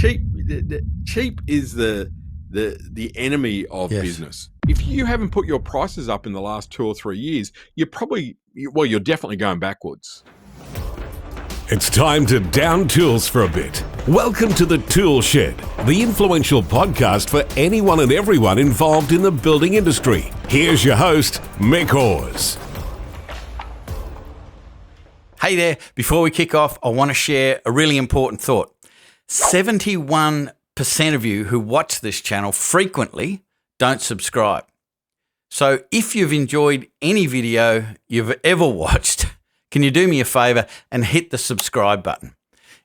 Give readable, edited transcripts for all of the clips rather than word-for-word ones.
cheap is the enemy of business. If you haven't put your prices up in the last 2 or 3 years, you're definitely going backwards. It's time to down tools for a bit. Welcome to the ToolShed, the influential podcast for anyone and everyone involved in the building industry. Here's your host, Mick Hawes. Hey there, before we kick off, I want to share a really important thought. 71% of you who watch this channel frequently don't subscribe. So if you've enjoyed any video you've ever watched, can you do me a favor and hit the subscribe button?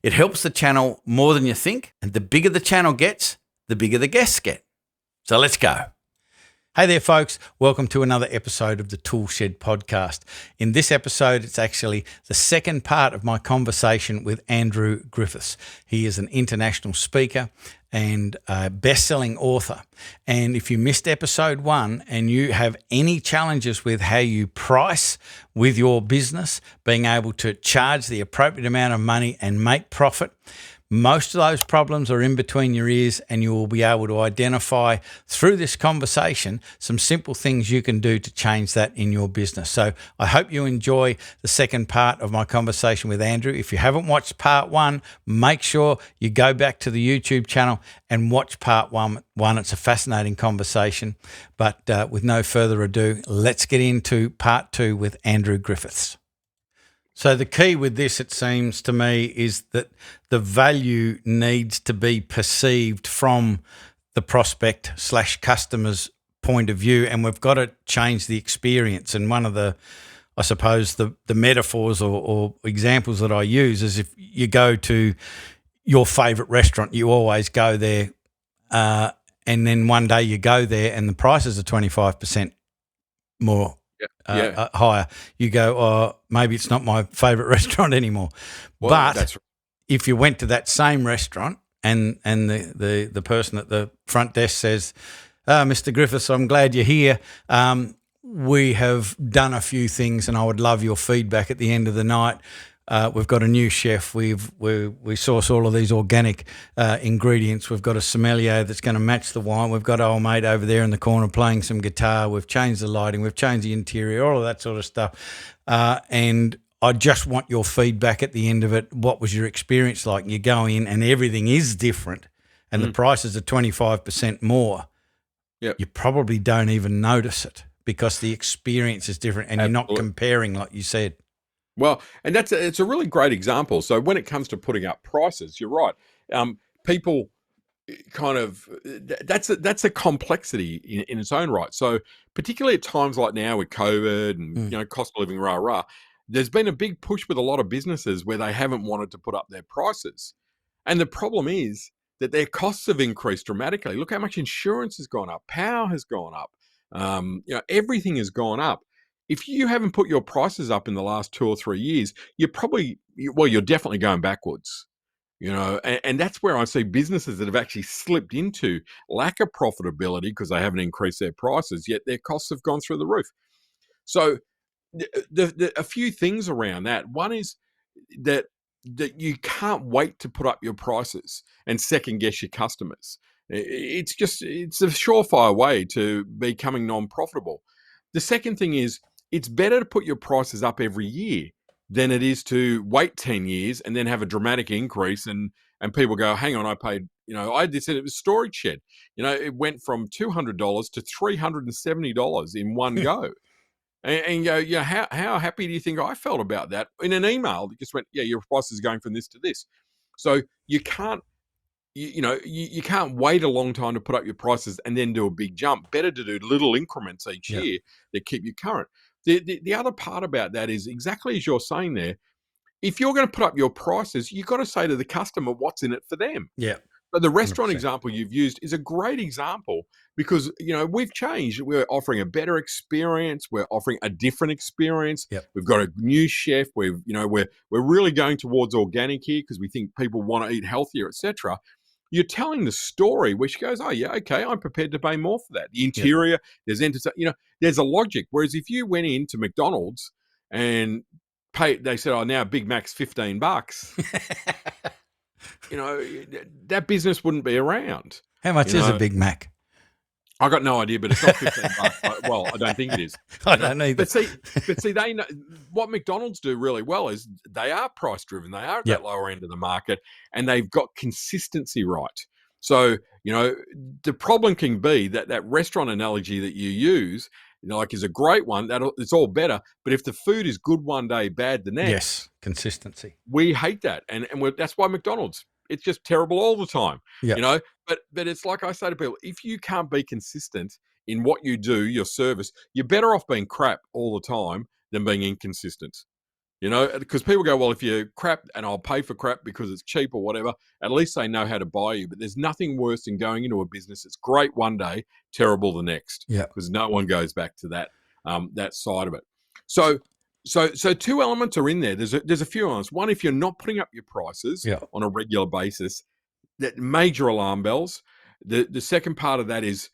It helps the channel more than you think, and the bigger the channel gets, the bigger the guests get. So let's go. Hey there, folks. Welcome to another episode of the ToolShed podcast. In this episode, it's actually the second part of my conversation with Andrew Griffiths. He is an international speaker and a best-selling author. And if you missed episode 1 and you have any challenges with how you price with your business, being able to charge the appropriate amount of money and make profit, most of those problems are in between your ears, and you will be able to identify through this conversation some simple things you can do to change that in your business. So I hope you enjoy the second part of my conversation with Andrew. If you haven't watched part 1, make sure you go back to the YouTube channel and watch part 1. It's a fascinating conversation. But with no further ado, let's get into part 2 with Andrew Griffiths. So the key with this, it seems to me, is that the value needs to be perceived from the prospect / customer's point of view, and we've got to change the experience. And one of the, I suppose, the metaphors or examples that I use is if you go to your favourite restaurant, you always go there, and then one day you go there and the prices are 25% more. Higher. You go, oh, maybe it's not my favourite restaurant anymore. Well, but if you went to that same restaurant and the person at the front desk says, Mr. Griffiths, I'm glad you're here. We have done a few things and I would love your feedback at the end of the night. We've got a new chef. We source all of these organic ingredients. We've got a sommelier that's going to match the wine. We've got old mate over there in the corner playing some guitar. We've changed the lighting. We've changed the interior, all of that sort of stuff. And I just want your feedback at the end of it. What was your experience like? You go in and everything is different and the prices are 25% more. Yep. You probably don't even notice it because the experience is different and you're not comparing like you said. Well, and it's a really great example. So when it comes to putting up prices, you're right. People kind of that's a complexity in its own right. So particularly at times like now with COVID and cost of living there's been a big push with a lot of businesses where they haven't wanted to put up their prices, and the problem is that their costs have increased dramatically. Look how much insurance has gone up, power has gone up, everything has gone up. If you haven't put your prices up in the last 2 or 3 years, you're definitely going backwards, and that's where I see businesses that have actually slipped into lack of profitability because they haven't increased their prices, yet their costs have gone through the roof. So a few things around that. One is that you can't wait to put up your prices and second guess your customers. It's a surefire way to becoming non-profitable. The second thing is, it's better to put your prices up every year than it is to wait 10 years and then have a dramatic increase and people go, hang on, I paid, I did say it was storage shed. It went from $200 to $370 in one go. And go, how happy do you think I felt about that? In an email that just went, your price is going from this to this. So you can't, you can't wait a long time to put up your prices and then do a big jump. Better to do little increments each year that keep you current. The other part about that is exactly as you're saying there. If you're going to put up your prices, you've got to say to the customer what's in it for them. Yeah. But the restaurant 100%. Example you've used is a great example because, we've changed. We're offering a better experience. We're offering a different experience. Yep. We've got a new chef. We're really going towards organic here because we think people want to eat healthier, etc. You're telling the story, which goes, oh yeah, okay, I'm prepared to pay more for that. The interior, there's there's a logic. Whereas if you went into McDonald's and they said, oh, now Big Mac's $15. that business wouldn't be around. How much You is a know, Big Mac? I got no idea, but it's not $15. Well, I don't think it is. I don't either. But see, they know what McDonald's do really well is they are price driven. They are at Yep. that lower end of the market, and they've got consistency right. So the problem can be that restaurant analogy that you use, like, is a great one. That it's all better, but if the food is good one day, bad the next, Yes, consistency. we hate that, and that's why McDonald's, it's just terrible all the time. Yeah. But it's like I say to people, if you can't be consistent in what you do, your service, you're better off being crap all the time than being inconsistent. Because people go, well, if you're crap and I'll pay for crap because it's cheap or whatever, at least they know how to buy you. But there's nothing worse than going into a business that's great one day, terrible the next. Yeah. Because no one goes back to that side of it. So two elements are in there. There's a few elements. One, if you're not putting up your prices on a regular basis, that major alarm bells. The second part of that is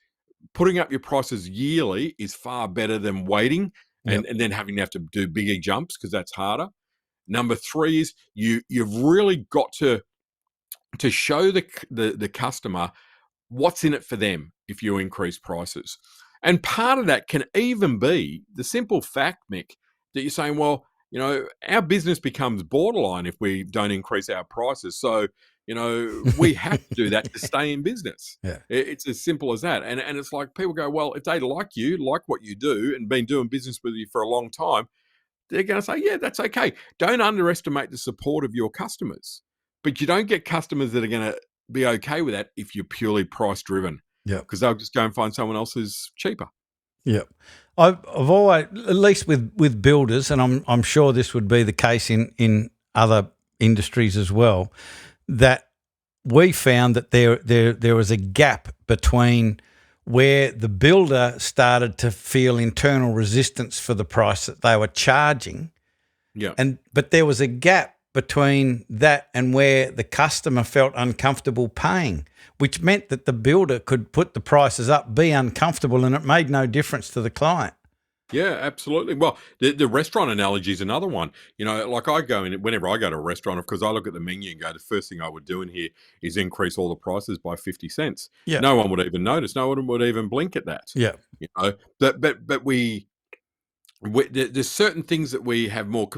putting up your prices yearly is far better than waiting and then having to have to do bigger jumps, because that's harder. Number three is you've really got to show the customer what's in it for them if you increase prices. And part of that can even be the simple fact, Mick, that you're saying, well, our business becomes borderline if we don't increase our prices. So, we have to do that to stay in business. Yeah. It's as simple as that. And it's like people go, well, if they like what you do and been doing business with you for a long time, they're going to say, yeah, that's okay. Don't underestimate the support of your customers. But you don't get customers that are going to be okay with that if you're purely price driven. Yeah. Because they'll just go and find someone else who's cheaper. Yeah. I've always, at least with builders, and I'm sure this would be the case in other industries as well, that we found that there was a gap between where the builder started to feel internal resistance for the price that they were charging. Yeah. But there was a gap between that and where the customer felt uncomfortable paying, which meant that the builder could put the prices up, be uncomfortable, and it made no difference to the client. Yeah, absolutely. Well, the restaurant analogy is another one. Like I go in, whenever I go to a restaurant, of course, I look at the menu and go, the first thing I would do in here is increase all the prices by 50 cents. Yeah. No one would even notice. No one would even blink at that. Yeah. But there's certain things that we have more,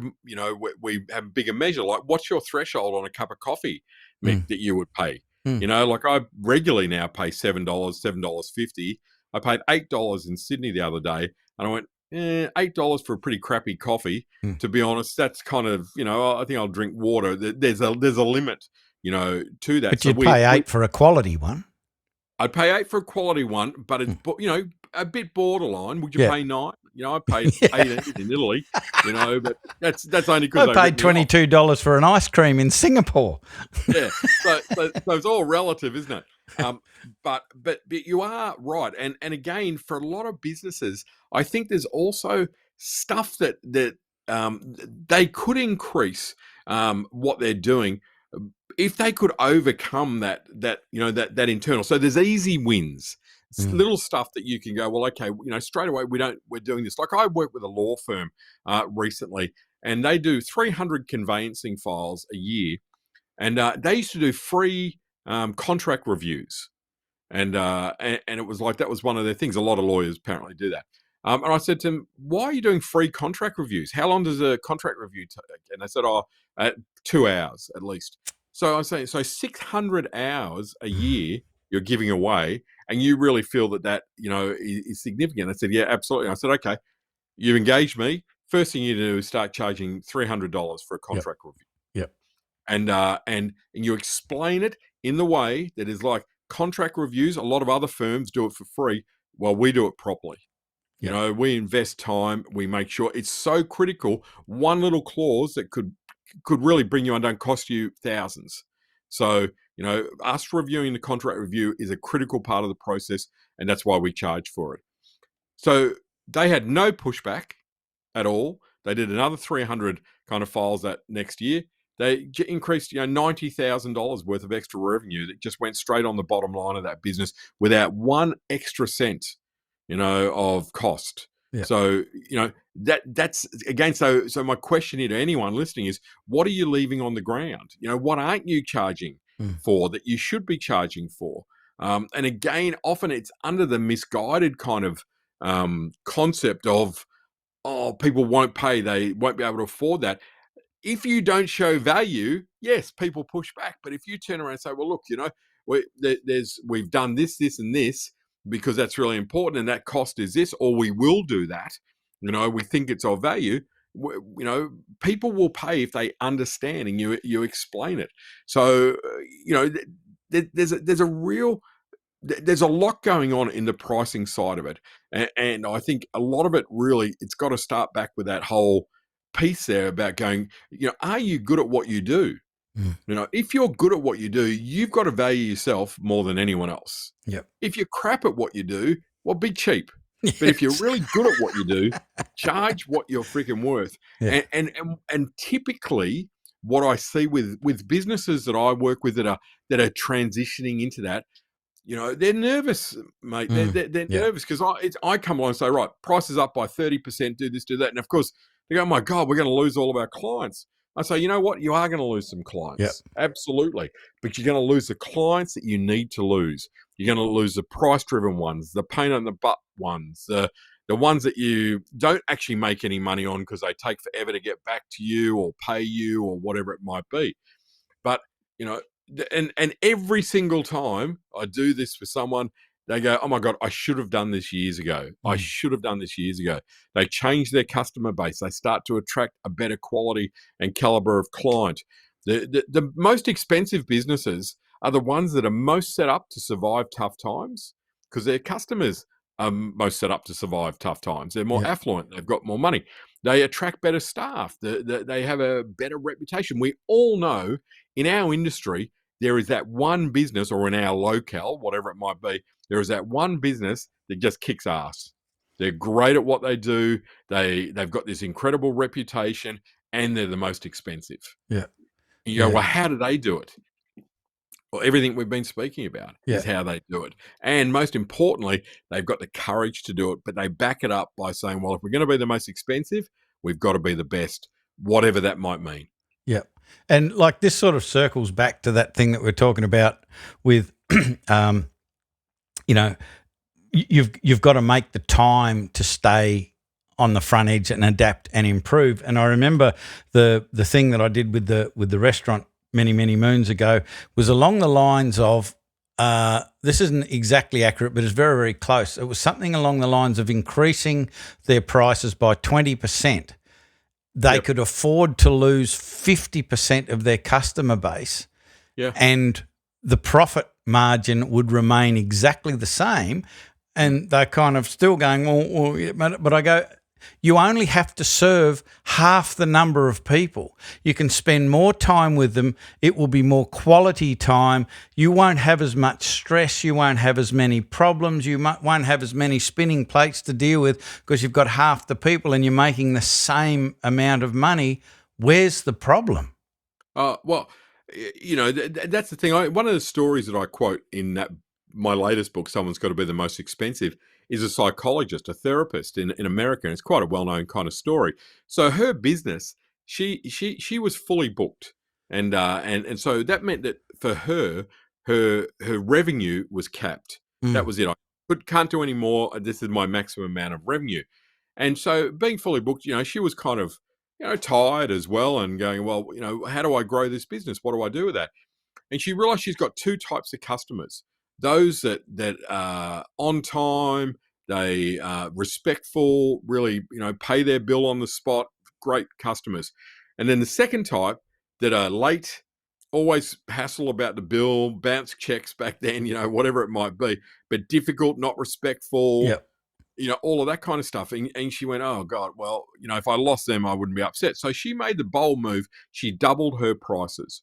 we have a bigger measure. Like, what's your threshold on a cup of coffee, Mick, that you would pay? Like I regularly now pay $7, $7.50. I paid $8 in Sydney the other day, and I went, $8 for a pretty crappy coffee. To be honest, that's kind of, I think I'll drink water. There's a limit, to that. But you'd pay $8 for a quality one. I'd pay $8 for a quality one, but it's a bit borderline. Would you pay $9? I paid $18 in Italy, but that's only because I paid $22 for an ice cream in Singapore. Yeah, so it's all relative, isn't it? But you are right, and again, for a lot of businesses, I think there's also stuff that they could increase what they're doing if they could overcome that internal. So there's easy wins. It's little stuff that you can go, well, okay, straight away we're doing this. Like, I worked with a law firm recently, and they do 300 conveyancing files a year, and they used to do free contract reviews, and it was like, that was one of their things. A lot of lawyers apparently do that. And I said to them, why are you doing free contract reviews? How long does a contract review take? And they said, 2 hours at least. So I say, 600 hours a year you're giving away, and you really feel that is significant. I said, yeah, absolutely. I said, okay, you've engaged me. First thing you do is start charging $300 for a contract review. Yep. And you explain it in the way that is like, contract reviews, a lot of other firms do it for free. Well, we do it properly. We invest time. We make sure it's so critical. One little clause that could really bring you undone, cost you thousands. So, us reviewing the contract review is a critical part of the process, and that's why we charge for it. So they had no pushback at all. They did another 300 kind of files that next year. They increased, $90,000 worth of extra revenue that just went straight on the bottom line of that business without one extra cent, of cost. Yeah. So, that's again. So my question here to anyone listening is, what are you leaving on the ground? What aren't you charging for, that you should be charging for. And again, often it's under the misguided kind of concept of, oh, people won't pay, they won't be able to afford that. If you don't show value, yes, people push back. But if you turn around and say, well, look, we've done this, this, and this because that's really important, and that cost is this, or we will do that. We think it's of value. People will pay if they understand and you explain it. So, there's a lot going on in the pricing side of it. And I think a lot of it really, it's got to start back with that whole piece there about going, are you good at what you do? If you're good at what you do, you've got to value yourself more than anyone else. Yep. If you're crap at what you do, well, be cheap. But if you're really good at what you do, charge what you're freaking worth. Yeah. And typically what I see with businesses that I work with that are transitioning into that, they're nervous, mate. They're nervous because I come along and say, right, price is up by 30%, do this, do that. And of course, they go, oh my God, we're going to lose all of our clients. I say, you know what? You are going to lose some clients. Yep. Absolutely. But you're going to lose the clients that you need to lose. You're going to lose the price-driven ones, the pain in the butt ones, the ones that you don't actually make any money on because they take forever to get back to you or pay you or whatever it might be. But, and every single time I do this for someone, they go, oh my God, I should have done this years ago. I should have done this years ago. They change their customer base. They start to attract a better quality and caliber of client. The most expensive businesses are the ones that are most set up to survive tough times because their customers are most set up to survive tough times. They're more affluent. They've got more money. They attract better staff. They have a better reputation. We all know in our industry, there is that one business, or in our locale, whatever it might be, there is that one business that just kicks ass. They're great at what they do. They've got this incredible reputation, and they're the most expensive. Yeah. And you go, well, how do they do it? Well, everything we've been speaking about is how they do it. And most importantly, they've got the courage to do it, but they back it up by saying, well, if we're going to be the most expensive, we've got to be the best, whatever that might mean. Yeah. And like this sort of circles back to that thing that we're talking about with, you've got to make the time to stay on the front edge and adapt and improve. And I remember the thing that I did with the restaurant many, many moons ago was along the lines of, this isn't exactly accurate, but it's very, very close. It was something along the lines of increasing their prices by 20%. They could afford to lose 50% of their customer base, and the profit margin would remain exactly the same. And they're kind of still going, but I go, you only have to serve half the number of people. You can spend more time with them. It will be more quality time. You won't have as much stress. You won't have as many problems. You won't have as many spinning plates to deal with because you've got half the people and you're making the same amount of money. Where's the problem? Well, that's the thing. One of the stories that I quote in my latest book, Someone's Got to Be the Most Expensive, is a psychologist, a therapist in America, and it's quite a well-known kind of story. So her business, she was fully booked, and so that meant that for her revenue was capped. That was it. I can't do any more. This is my maximum amount of revenue, and so being fully booked, she was kind of tired as well, and going, well, how do I grow this business? What do I do with that? And she realized she's got two types of customers. Those that are on time, they are respectful, really, pay their bill on the spot, great customers. And then the second type that are late, always hassle about the bill, bounce checks back then, whatever it might be, but difficult, not respectful, all of that kind of stuff. And she went, oh God, well, if I lost them, I wouldn't be upset. So she made the bold move. She doubled her prices.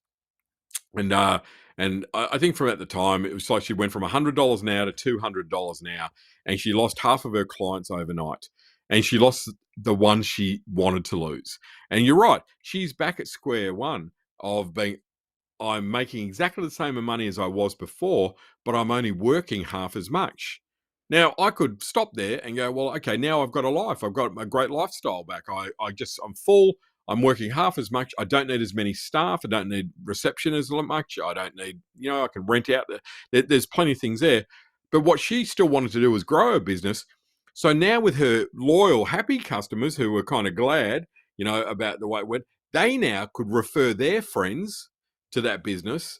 And I think from at the time, it was like she went from $100 now to $200 now, and she lost half of her clients overnight, and she lost the one she wanted to lose. And you're right, she's back at square one of being, I'm making exactly the same money as I was before, but I'm only working half as much. Now, I could stop there and go, well, okay, now I've got a life. I've got a great lifestyle back. I'm full. I'm working half as much. I don't need as many staff. I don't need reception as much. I don't need, I can rent out. There's plenty of things there. But what she still wanted to do was grow her business. So now with her loyal, happy customers who were kind of glad, about the way it went, they now could refer their friends to that business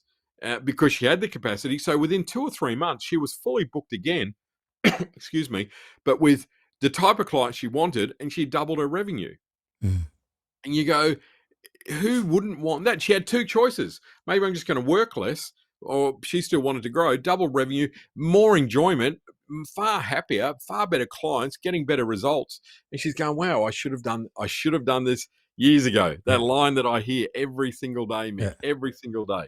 because she had the capacity. So within 2 or 3 months, she was fully booked again, excuse me, but with the type of client she wanted, and she doubled her revenue. Mm. And you go, who wouldn't want that? She had 2 choices. Maybe I'm just going to work less, or she still wanted to grow, double revenue, more enjoyment, far happier, far better clients, getting better results. And she's going, wow, I should have done this years ago. That line that I hear every single day, Mick, every single day.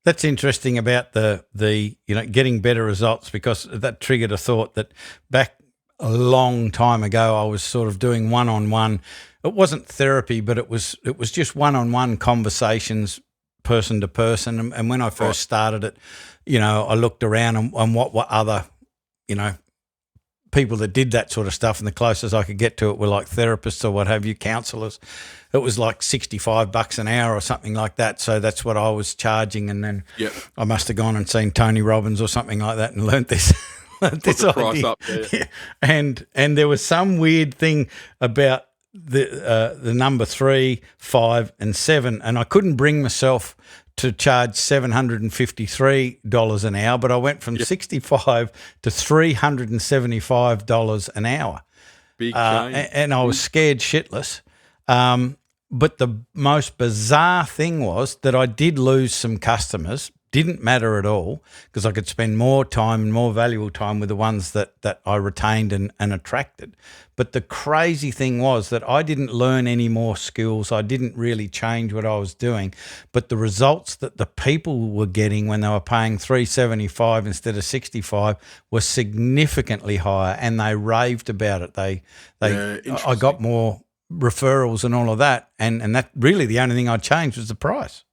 That's interesting about the getting better results, because that triggered a thought that back a long time ago I was sort of doing one-on-one. It wasn't therapy, but it was just one-on-one conversations, person to person. And when I first started it, I looked around and what were other, people that did that sort of stuff, and the closest I could get to it were like therapists or what have you, counsellors. It was like $65 an hour or something like that. So that's what I was charging. And then I must have gone and seen Tony Robbins or something like that and learnt this. Put the price up there. Yeah. And there was some weird thing about the number 3, 5, and 7, and I couldn't bring myself to charge $753 an hour, but I went from $65 to $375 an hour. Big change. And I was scared shitless. But the most bizarre thing was that I did lose some customers. Didn't matter at all, because I could spend more time and more valuable time with the ones that I retained and attracted. But the crazy thing was that I didn't learn any more skills. I didn't really change what I was doing. But the results that the people were getting when they were paying $375 instead of $65 were significantly higher, and they raved about it. I got more referrals and all of that, and that really the only thing I changed was the price.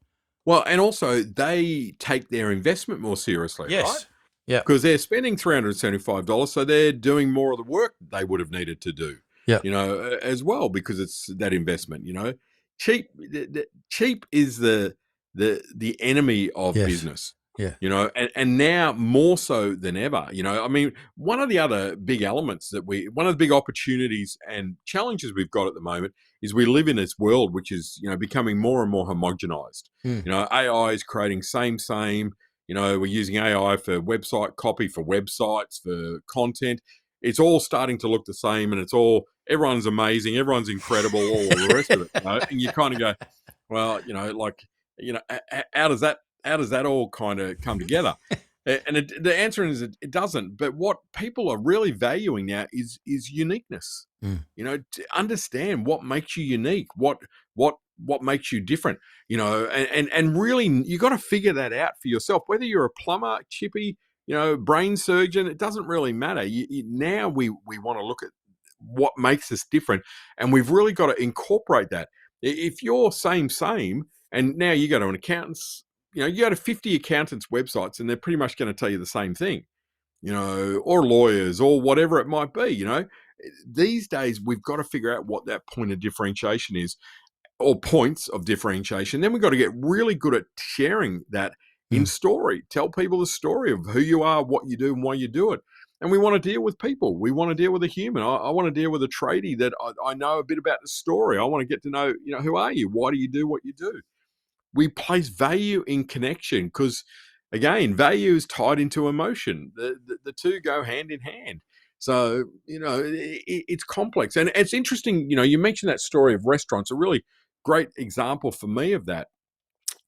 Well, and also they take their investment more seriously, right? Yeah. Because they're spending $375, so they're doing more of the work they would have needed to do, as well, because it's that investment, Cheap is the enemy of business. Yeah. And now more so than ever, I mean, one of the other big elements one of the big opportunities and challenges we've got at the moment is we live in this world which is, becoming more and more homogenized. AI is creating same. We're using AI for website copy, for websites, for content. It's all starting to look the same, and everyone's amazing, everyone's incredible, all the rest of it. And you kind of go, well, how does that all kind of come together? And the answer is it doesn't. But what people are really valuing now is uniqueness. To understand what makes you unique, what makes you different. And really you got to figure that out for yourself. Whether you're a plumber, chippy, brain surgeon, it doesn't really matter. Now we want to look at what makes us different, and we've really got to incorporate that. If you're same, and now you go to an accountant's. You go to 50 accountants' websites and they're pretty much going to tell you the same thing, or lawyers or whatever it might be, These days, we've got to figure out what that point of differentiation is, or points of differentiation. Then we've got to get really good at sharing that in story. Tell people the story of who you are, what you do, and why you do it. And we want to deal with people. We want to deal with a human. I want to deal with a tradie that I know a bit about the story. I want to get to know, who are you? Why do you do what you do? We place value in connection because, again, value is tied into emotion. The two go hand in hand. So, it's complex. And it's interesting, you mentioned that story of restaurants, a really great example for me of that.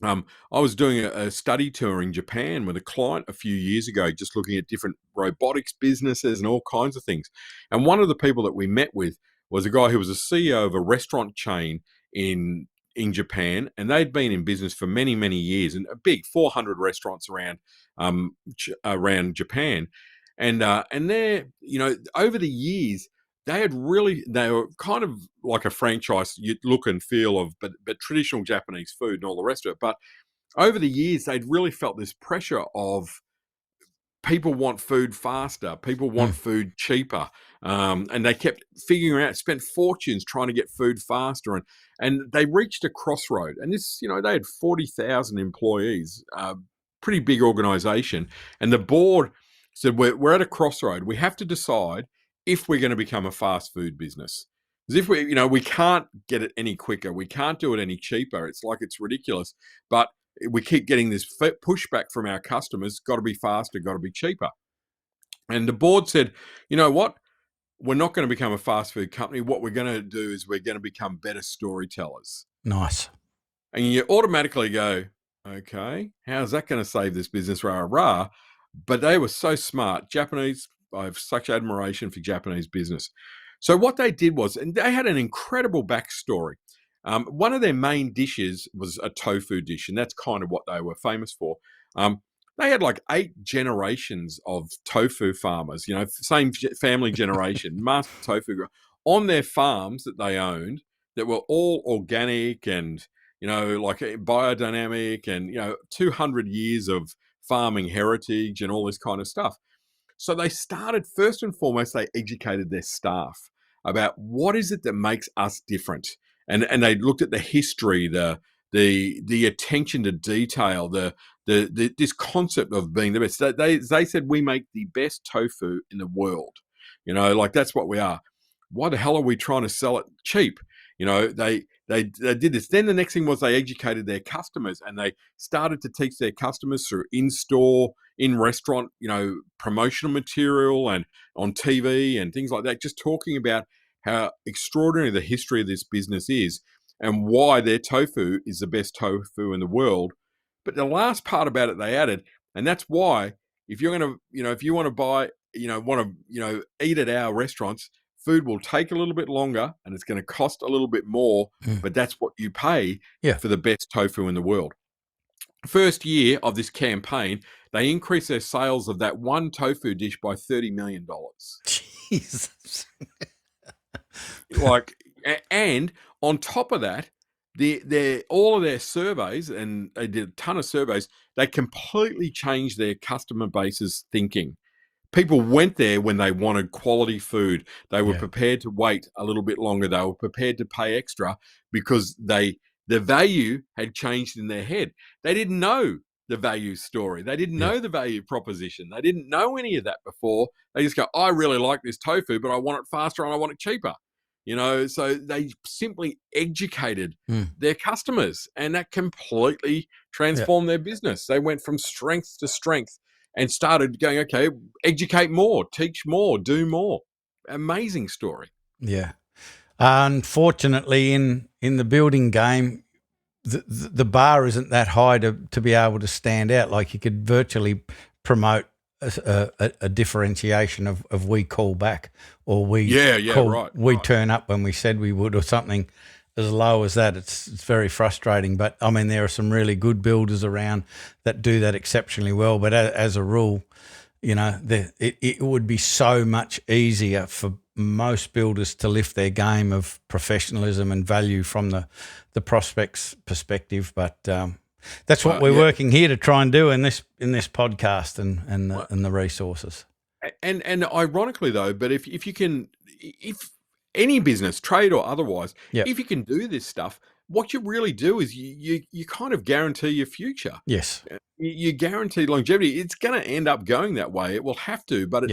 I was doing a study tour in Japan with a client a few years ago, just looking at different robotics businesses and all kinds of things. And one of the people that we met with was a guy who was a CEO of a restaurant chain in Japan, and they'd been in business for many, many years, and a big 400 restaurants around Japan, and they're over the years they were kind of like a franchise look and feel of but traditional Japanese food and all the rest of it. But over the years they'd really felt this pressure of people want food faster. People want food cheaper. And they kept figuring out, spent fortunes trying to get food faster. And they reached a crossroad. And this, they had 40,000 employees, pretty big organization. And the board said, we're at a crossroad. We have to decide if we're going to become a fast food business. As if we can't get it any quicker. We can't do it any cheaper. It's like it's ridiculous. But we keep getting this pushback from our customers. Got to be faster, got to be cheaper. And the board said, you know what? We're not going to become a fast food company. What we're going to do is we're going to become better storytellers. Nice. And you automatically go, okay, how's that going to save this business? Rah, rah. But they were so smart. Japanese, I have such admiration for Japanese business. So what they did was, and they had an incredible backstory. One of their main dishes was a tofu dish, and that's kind of what they were famous for. They had like 8 generations of tofu farmers, same family generation, master tofu on their farms that they owned that were all organic and, like biodynamic and, 200 years of farming heritage and all this kind of stuff. So they started, first and foremost, they educated their staff about what is it that makes us different. And they looked at the history, the attention to detail, this concept of being the best. They said we make the best tofu in the world. Like that's what we are. Why the hell are we trying to sell it cheap? They did this. Then the next thing was they educated their customers, and they started to teach their customers through in-store, in-restaurant, promotional material and on TV and things like that, just talking about how extraordinary the history of this business is and why their tofu is the best tofu in the world. But the last part about it they added, and that's why if you're going to, if you want to buy, eat at our restaurants, food will take a little bit longer and it's going to cost a little bit more, but that's what you pay for the best tofu in the world. First year of this campaign, they increased their sales of that one tofu dish by $30 million. Jesus. And on top of that, all of their surveys, and they did a ton of surveys, they completely changed their customer base's thinking. People went there when they wanted quality food. They were prepared to wait a little bit longer. They were prepared to pay extra because the value had changed in their head. They didn't know the value story. They didn't know the value proposition. They didn't know any of that before. They just go, I really like this tofu, but I want it faster and I want it cheaper. So they simply educated their customers, and that completely transformed their business. They went from strength to strength and started going, okay, educate more, teach more, do more. Amazing story. Yeah. Unfortunately, in the building game, the bar isn't that high to be able to stand out. Like you could virtually promote a differentiation of we call back, or we turn up when we said we would, or something as low as that. It's very frustrating. But I mean, there are some really good builders around that do that exceptionally well. But as a rule, it would be so much easier for most builders to lift their game of professionalism and value from the prospect's perspective. But that's what we're working here to try and do in this podcast and the resources. And ironically though, but if any business, trade or otherwise, if you can do this stuff, what you really do is you kind of guarantee your future. Yes. You guarantee longevity. It's going to end up going that way. It will have to, but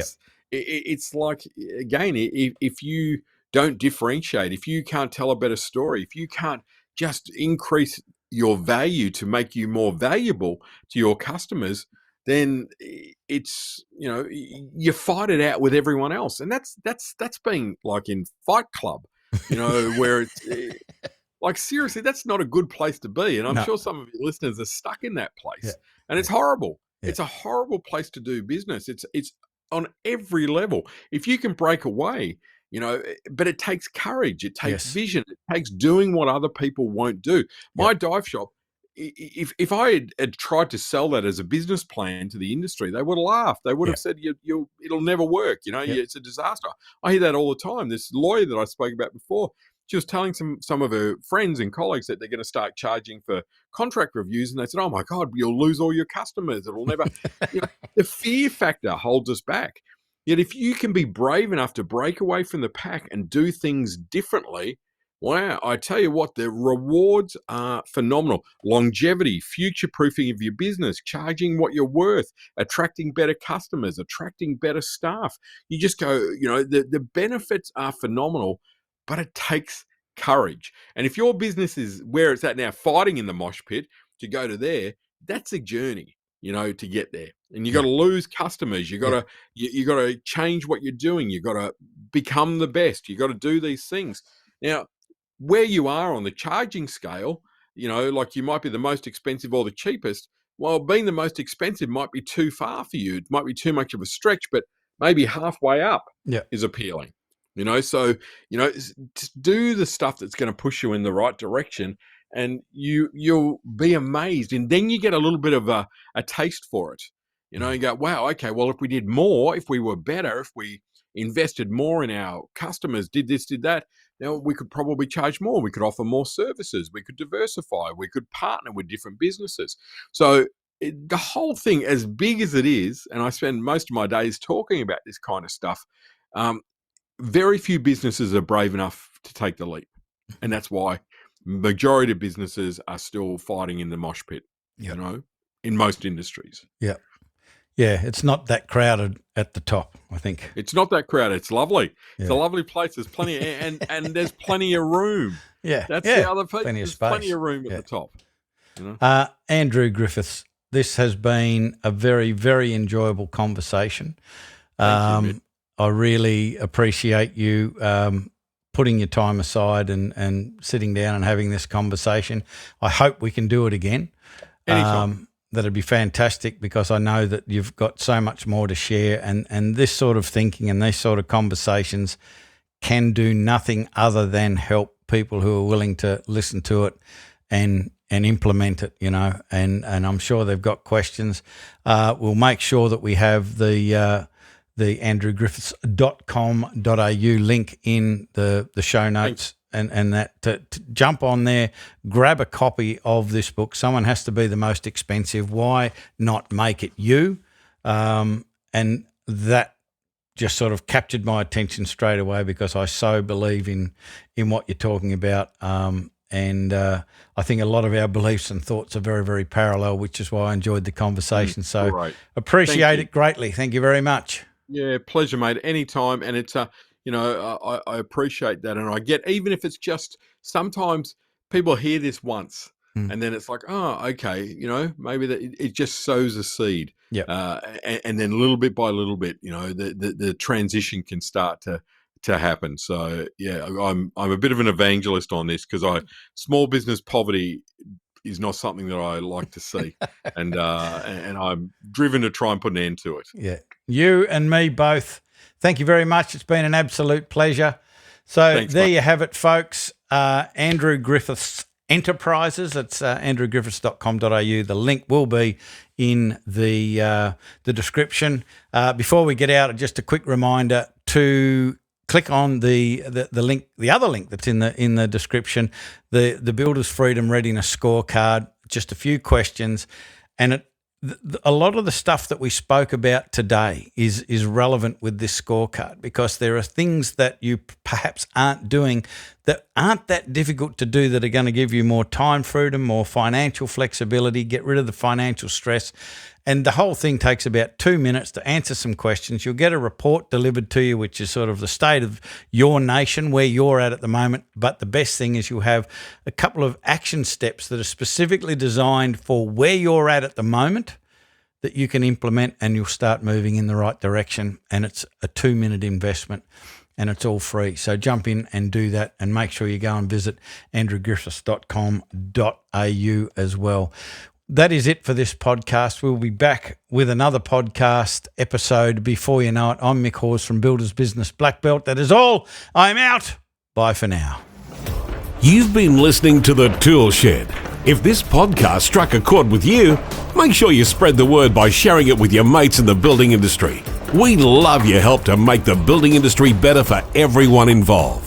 it's like, again, if you don't differentiate, if you can't tell a better story, if you can't just increase your value to make you more valuable to your customers, then it's, you fight it out with everyone else. And that's being like in Fight Club, where it's like, seriously, that's not a good place to be. And I'm sure some of your listeners are stuck in that place, and it's horrible. It's a horrible place to do business. It's on every level. If you can break away, but it takes courage, it takes vision, it takes doing what other people won't do. My dive shop, if I had tried to sell that as a business plan to the industry, they would have laughed. They would have said, it'll never work. It's a disaster. I hear that all the time. This lawyer that I spoke about before, she was telling some of her friends and colleagues that they're going to start charging for contract reviews, and they said, "Oh my God, you'll lose all your customers. It'll never." The fear factor holds us back. Yet if you can be brave enough to break away from the pack and do things differently, wow, I tell you what, the rewards are phenomenal. Longevity, future-proofing of your business, charging what you're worth, attracting better customers, attracting better staff. You just go, the benefits are phenomenal, but it takes courage. And if your business is where it's at now, fighting in the mosh pit to go to there, that's a journey, to get there. And you got to lose customers. You got to you got to change what you're doing. You got to become the best. You got to do these things. Now, where you are on the charging scale, like you might be the most expensive or the cheapest. Well, being the most expensive might be too far for you. It might be too much of a stretch, but maybe halfway up is appealing. So just do the stuff that's going to push you in the right direction, and you'll be amazed. And then you get a little bit of a taste for it. You go, wow, okay, well, if we did more, if we were better, if we invested more in our customers, did this, did that, now we could probably charge more. We could offer more services. We could diversify. We could partner with different businesses. So the whole thing, as big as it is, and I spend most of my days talking about this kind of stuff, very few businesses are brave enough to take the leap. And that's why majority of businesses are still fighting in the mosh pit, in most industries. Yeah. Yeah, it's not that crowded at the top, I think. It's not that crowded. It's lovely. Yeah. It's a lovely place. There's plenty, and there's plenty of room. Yeah, that's the other piece. Plenty of there's space. Plenty of room at the top. Andrew Griffiths, this has been a very, very enjoyable conversation. Thank you, I really appreciate you putting your time aside and sitting down and having this conversation. I hope we can do it again. Anytime. That'd be fantastic, because I know that you've got so much more to share, and this sort of thinking and these sort of conversations can do nothing other than help people who are willing to listen to it and implement it, and I'm sure they've got questions. We'll make sure that we have the andrewgriffiths.com.au link in the show notes. And that to jump on there, grab a copy of this book. Someone has to be the most expensive. Why not make it you? And that just sort of captured my attention straight away, because I so believe in what you're talking about. And I think a lot of our beliefs and thoughts are very, very parallel, which is why I enjoyed the conversation. So appreciate it greatly. Thank you very much. Yeah, pleasure, mate. Anytime. And it's I appreciate that. And I get, even if it's just, sometimes people hear this once and then it's like, oh, okay, maybe that it just sows a seed. Yeah. And then little bit by little bit, the transition can start to happen. So yeah, I'm a bit of an evangelist on this, because small business poverty is not something that I like to see. and I'm driven to try and put an end to it. Yeah. You and me both. Thank you very much. It's been an absolute pleasure. So thanks, there you have it, folks. Andrew Griffiths Enterprises. It's andrewgriffiths.com.au. The link will be in the description. Before we get out, just a quick reminder to click on the link, the other link that's in the description, the Builders Freedom Readiness Scorecard. Just a few questions, and a lot of the stuff that we spoke about today is relevant with this scorecard, because there are things that you perhaps aren't doing that aren't that difficult to do, that are going to give you more time freedom, more financial flexibility, get rid of the financial stress. And the whole thing takes about 2 minutes to answer some questions. You'll get a report delivered to you, which is sort of the state of your nation, where you're at the moment. But the best thing is you'll have a couple of action steps that are specifically designed for where you're at the moment that you can implement, and you'll start moving in the right direction. And it's a 2-minute investment, and it's all free. So jump in and do that, and make sure you go and visit andrewgriffiths.com.au as well. That is it for this podcast. We'll be back with another podcast episode before you know it. I'm Mick Hawes from Builders Business Black Belt. That is all. I'm out. Bye for now. You've been listening to the ToolShed. If this podcast struck a chord with you, make sure you spread the word by sharing it with your mates in the building industry. We love your help to make the building industry better for everyone involved.